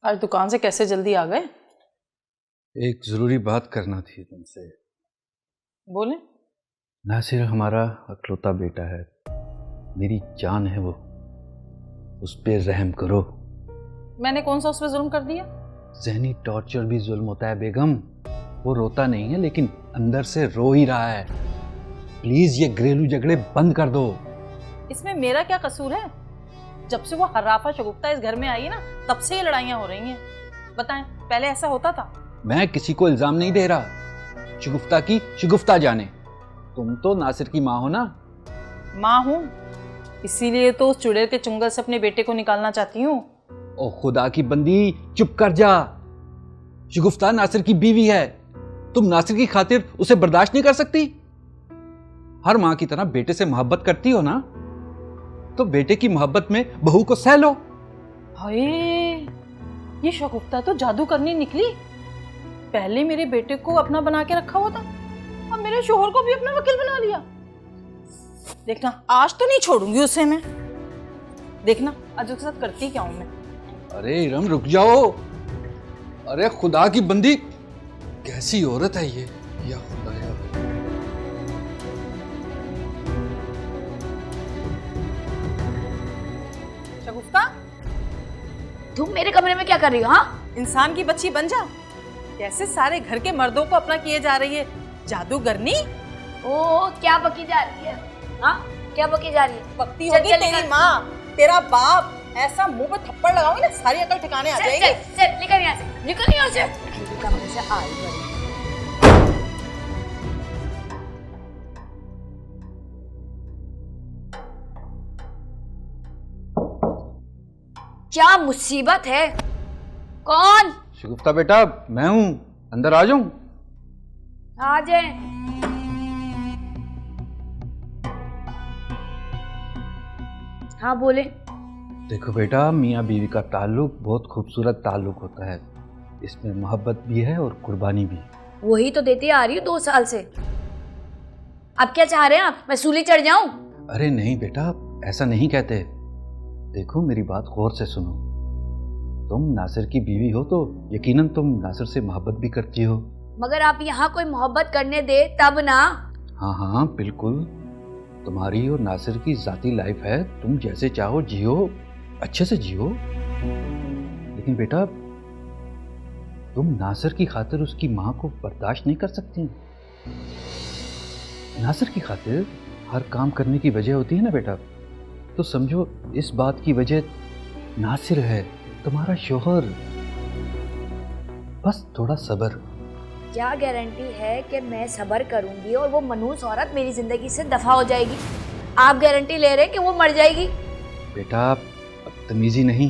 आज दुकान से कैसे जल्दी आ गए? एक जरूरी बात करना थी तुमसे। बोले। नासिर हमारा अकलौता बेटा है, मेरी जान है वो, उस पे रहम करो। मैंने कौन सा उस पर जुल्म कर दिया? जहनी टॉर्चर भी जुल्म होता है बेगम। वो रोता नहीं है लेकिन अंदर से रो ही रहा है। प्लीज ये घरेलू झगड़े बंद कर दो। इसमें मेरा क्या कसूर है? जब से वो हर्राफा शगुफ्ता इस घर में आई है ना, तब से ये लड़ाइयाँ हो रही हैं। बताएं, पहले ऐसा होता था? मैं किसी को इल्जाम नहीं दे रहा, शगुफ्ता की शगुफ्ता जाने। तुम तो नासिर की माँ हो ना? माँ हूँ, इसीलिए तो उस चुड़ैल के चुंगल से अपने बेटे को निकालना चाहती हूँ। ओ खुदा की बंदी, चुप कर जा। शगुफ्ता नासिर की बीवी है, तुम नासिर की खातिर उसे बर्दाश्त नहीं कर सकती? हर माँ की तरह बेटे से मोहब्बत करती हो ना, तो बेटे की मोहब्बत में बहू को सह लो। हाय, ये शगुफ्ता तो जादू करनी निकली। पहले मेरे बेटे को अपना बना के रखा हुआ था, अब मेरे शोहर को भी अपना वकील बना लिया। देखना, आज तो नहीं छोड़ूंगी उसे मैं। देखना आज उसके साथ करती क्या हूं मैं। अरे इरम रुक जाओ। अरे खुदा की बंदी, कैसी औरत है ये, या खुदाया। शगुफ्ता, तुम मेरे कमरे में क्या कर रही हो? हाँ, इंसान की बच्ची बन जा। कैसे सारे घर के मर्दों को अपना किए जा रही है, जादूगरनी। ओ क्या बकी जा रही है? हाँ, क्या बकी जा रही है? बकती होगी तेरी माँ, तेरा बाप। ऐसा मुंह पे थप्पड़ लगाओगे ना, सारी अकल ठिकाने आ जाएगी। चल निकल यहाँ से, निकल यहाँ से। कमरे से आई बड़ी। क्या मुसीबत है? कौन? शगुफ्ता बेटा, मैं हूं, अंदर आ जाऊं? आ जाए। हाँ बोले। देखो बेटा, मियाँ बीवी का ताल्लुक बहुत खूबसूरत ताल्लुक होता है। इसमें मोहब्बत भी है और कुर्बानी भी। वही तो देती आ रही हूँ 2 साल से। अब क्या चाह रहे हैं आप? मैं सूली चढ़ जाऊं? अरे नहीं बेटा, ऐसा नहीं कहते। देखो मेरी बात गौर से सुनो। तुम नासिर की बीवी हो तो यकीनन तुम नासिर से मोहब्बत भी करती हो। मगर आप यहाँ कोई मोहब्बत करने दे तब ना। हाँ हाँ बिल्कुल, तुम्हारी और नासिर की जाती लाइफ है, तुम जैसे चाहो जियो, अच्छे से जियो। लेकिन बेटा, तुम नासिर की खातिर उसकी माँ को बर्दाश्त नहीं कर सकती? नासिर की खातिर हर काम करने की वजह होती है ना बेटा, तो समझो इस बात की वजह नासिर है, तुम्हारा शोहर। बस थोड़ा सब्र। क्या गारंटी है कि मैं सब्र करूंगी और वो मनहूस औरत मेरी जिंदगी से दफा हो जाएगी? आप गारंटी ले रहे हैं कि वो मर जाएगी? बेटा अब तमीजी नहीं।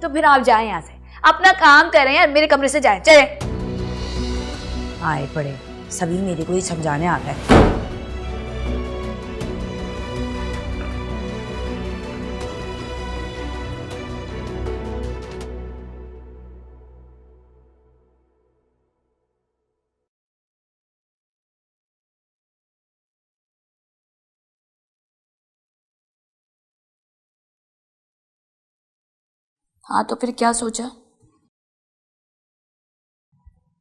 तो फिर आप जाएं यहाँ से, अपना काम करें यार, मेरे कमरे से जाएं, चले। आए पड़े सभी मेरे को ही समझाने आता है। हाँ तो फिर क्या सोचा?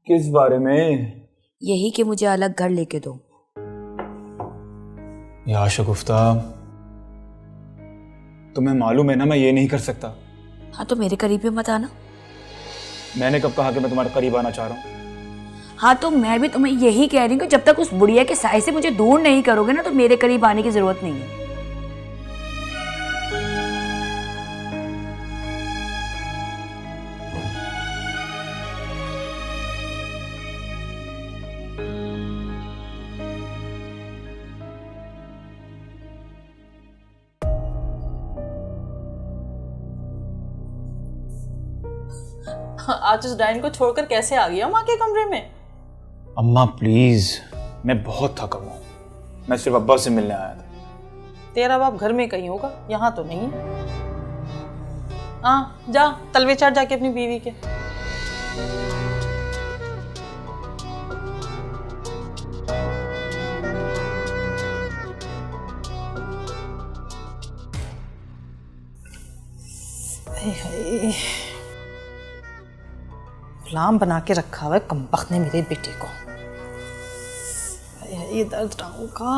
किस बारे में? यही कि मुझे अलग घर लेके दो। या शगुफ्ता, तुम्हें मालूम है ना मैं ये नहीं कर सकता। हाँ तो मेरे करीब भी मत आना। मैंने कब कहा कि मैं तुम्हारे करीब आना चाह रहा हूँ? हाँ तो मैं भी तुम्हें यही कह रही हूँ कि जब तक उस बुढ़िया के साय से मुझे दूर नहीं करोगे ना, तो मेरे करीब आने की जरूरत नहीं है। आज उस डाइन को छोड़कर कैसे आ गया माँ के कमरे में? अम्मा प्लीज, मैं बहुत थका हुआ हूँ, मैं सिर्फ अब्बा से मिलने आया था। तेरा बाप घर में कहीं होगा, यहाँ तो नहीं है। हाँ जा, तलवे चढ़ जाके अपनी बीवी के। गुलाम बना के रखा हुआ है कमबख्त ने मेरे बेटे को। ये दर्द टांगों का।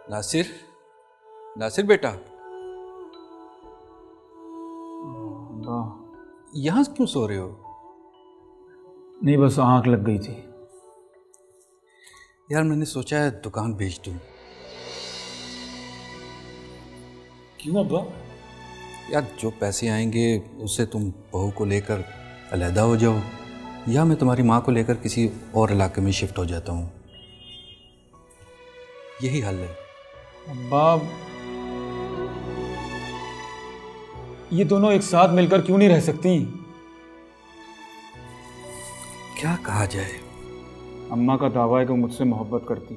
नासिर, नासिर बेटा, यहां क्यों सो रहे हो? नहीं, बस आंख लग गई थी। यार मैंने सोचा है दुकान बेच दूं। क्यों अब्बा? यार जो पैसे आएंगे उससे तुम बहू को लेकर अलहदा हो जाओ, या मैं तुम्हारी माँ को लेकर किसी और इलाके में शिफ्ट हो जाता हूँ। यही हल है। अब्बा, ये दोनों एक साथ मिलकर क्यों नहीं रह सकती? क्या कहा जाए? अम्मा का दावा है कि वो मुझसे मोहब्बत करती।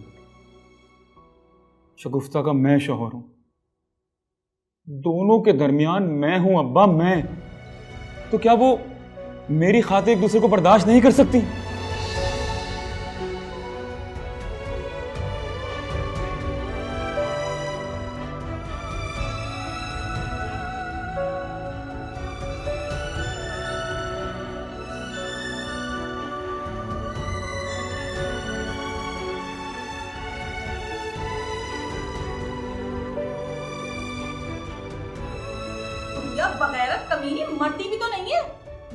शगुफ्ता का मैं शौहर हूं, दोनों के दरमियान मैं हूं अब्बा, मैं। तो क्या वो मेरी खातिर एक दूसरे को बर्दाश्त नहीं कर सकती? बगैरत कमीनी मरती भी तो नहीं है।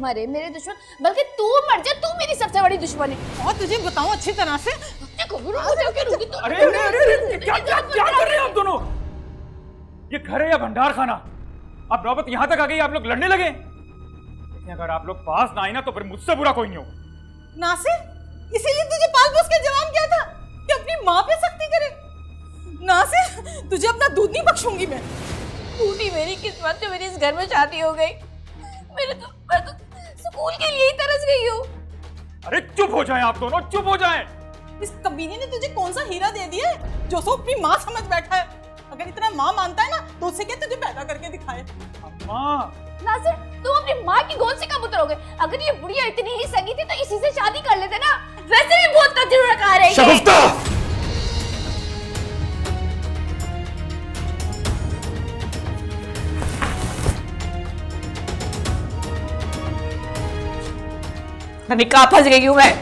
मरे मेरे दुश्मन, बल्कि तू मर जा, तू मेरी सबसे बड़ी दुश्मन है। और तुझे बताऊं अच्छी तरह से। अरे अरे अरे, क्या क्या क्या कर रहे हैं आप दोनों? ये घर है या भंडार खाना? अब नौबत यहां तक आ गई, आप लोग लड़ने लगे। लेकिन अगर आप लोग पास ना आए ना तो फिर मुझसे बुरा कोई नहीं होगा। नासिर, इसीलिए तुझे पाल पोस के जवान किया था कि अपनी माँ पे सख्ती करे। नासिर, तुझे अपना दूध नहीं बख्शूंगी मैं। टूटी मेरी किस्मत जो मेरी इस घर में शादी हो गई। मैं तो स्कूल के लिए ही तरस गई हूँ। अरे चुप हो जाएं आप दोनों, चुप हो जाएं। इस कमीने ने तुझे कौन सा हीरा दे दिया है जो सो अपनी माँ समझ बैठा है? अगर इतना माँ मानता है ना तो उससे क्या तुझे पैदा करके दिखाए। अम्मा, नासिर, तुम अपनी माँ की गोद से कब उतरोगे? अगर ये बुढ़िया इतनी ही सगी थी तो इसी से शादी कर लेते ना। वैसे भी बहुत तजुर्बेकार है ये। शगुफ्ता! मैं कहाँ फंस गई हूँ मैं?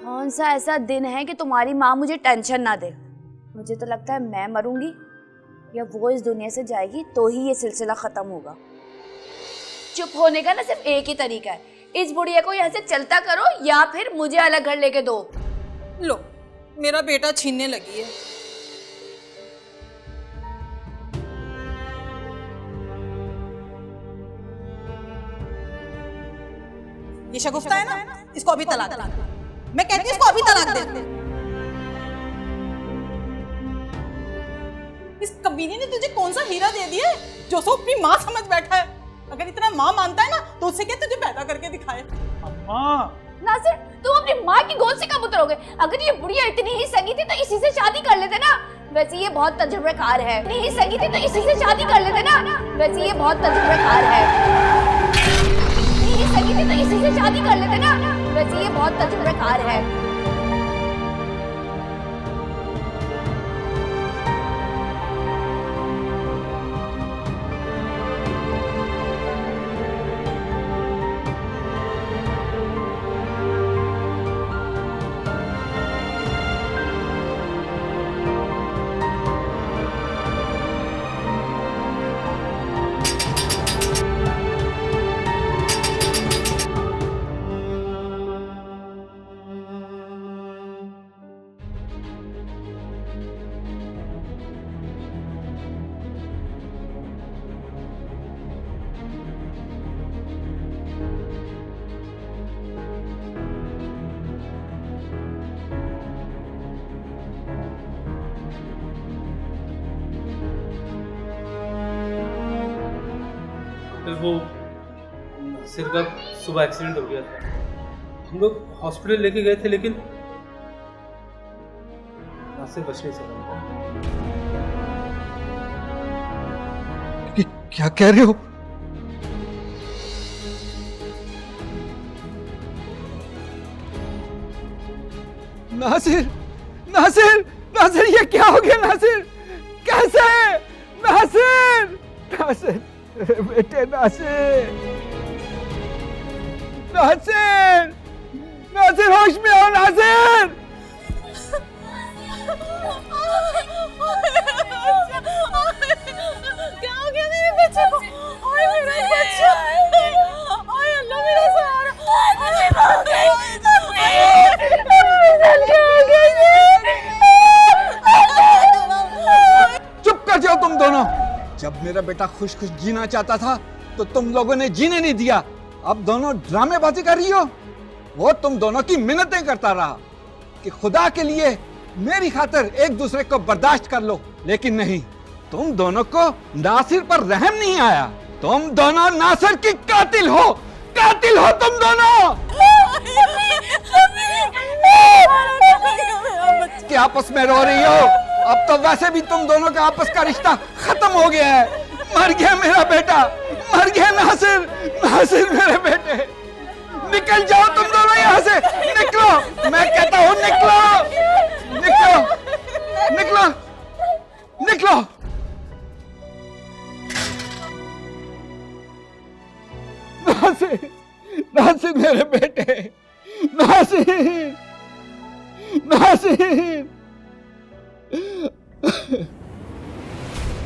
कौन सा ऐसा दिन है कि तुम्हारी माँ मुझे टेंशन ना दे? मुझे तो लगता है मैं मरूंगी या वो इस दुनिया से जाएगी तो ही ये सिलसिला खत्म होगा। चुप होने का ना सिर्फ एक ही तरीका है, इस बुढ़िया को यहाँ से चलता करो या फिर मुझे अलग घर लेके दो। लो, मेरा बेटा छीनने लगी है। ये शगुफ्ता है ना, इसको अभी तलाक दे। मैं कहती हूँ इसको अभी तलाक दे। इस कमीने ने तुझे कौन सा हीरा दे दिया है जो सो अपनी माँ समझ बैठा है? अगर इतना माँ मानता है ना तो उससे क्या तुझे पैदा करके दिखाए। अम्मा, नासिर, तुम अपनी माँ की गोद से कब उतरोगे? अगर ये बुढ़िया इतनी ही सगी थी तो इसी से शादी कर लेते ना। वैसे ये बहुत तजुर्बेकार है। इतनी ही सगी थी तो इसी से शादी कर लेते ना। वैसे ये बहुत तजुर्बेकार है। इतनी ही सगी थी तो इसी से शादी कर लेते ना। वैसे ये बहुत तजुर्बेकार है। फिर वो सिर का सुबह एक्सीडेंट हो गया था, हम लोग हॉस्पिटल लेके गए थे लेकिन नासिर बच नहीं सका। क्या कह रहे हो? नासिर, नासिर, नासिर, ये क्या हो गया? नासिर, कैसे? नासिर, नासिर, बेटे नासिर, नासिर, नासिर, होश में आओ नासिर। क्या हो गया मेरे बच्चे को? ओए मेरा बच्चा, ओए अल्लाह मेरा सहारा, चुप कर जाओ तुम दोनों। जब मेरा बेटा खुश खुश जीना चाहता था तो तुम लोगों ने जीने नहीं दिया। अब दोनों ड्रामेबाजी कर रही हो। वो तुम दोनों की मिन्नतें करता रहा कि खुदा के लिए मेरी खातिर एक दूसरे को बर्दाश्त कर लो, लेकिन नहीं, तुम दोनों को नासिर पर रहम नहीं आया। तुम दोनों नासिर की कातिल हो, कातिल हो तुम दोनों। क्या आपस में रो रही हो? अब तो वैसे भी तुम दोनों का आपस का रिश्ता खत्म हो गया है। मर गया मेरा बेटा, मर गया नासिर, नासिर मेरे बेटे। निकल जाओ तुम दोनों यहाँ से, निकलो, मैं कहता हूँ निकलो, निकलो, निकलो, निकलो। नासिर, नासिर मेरे बेटे।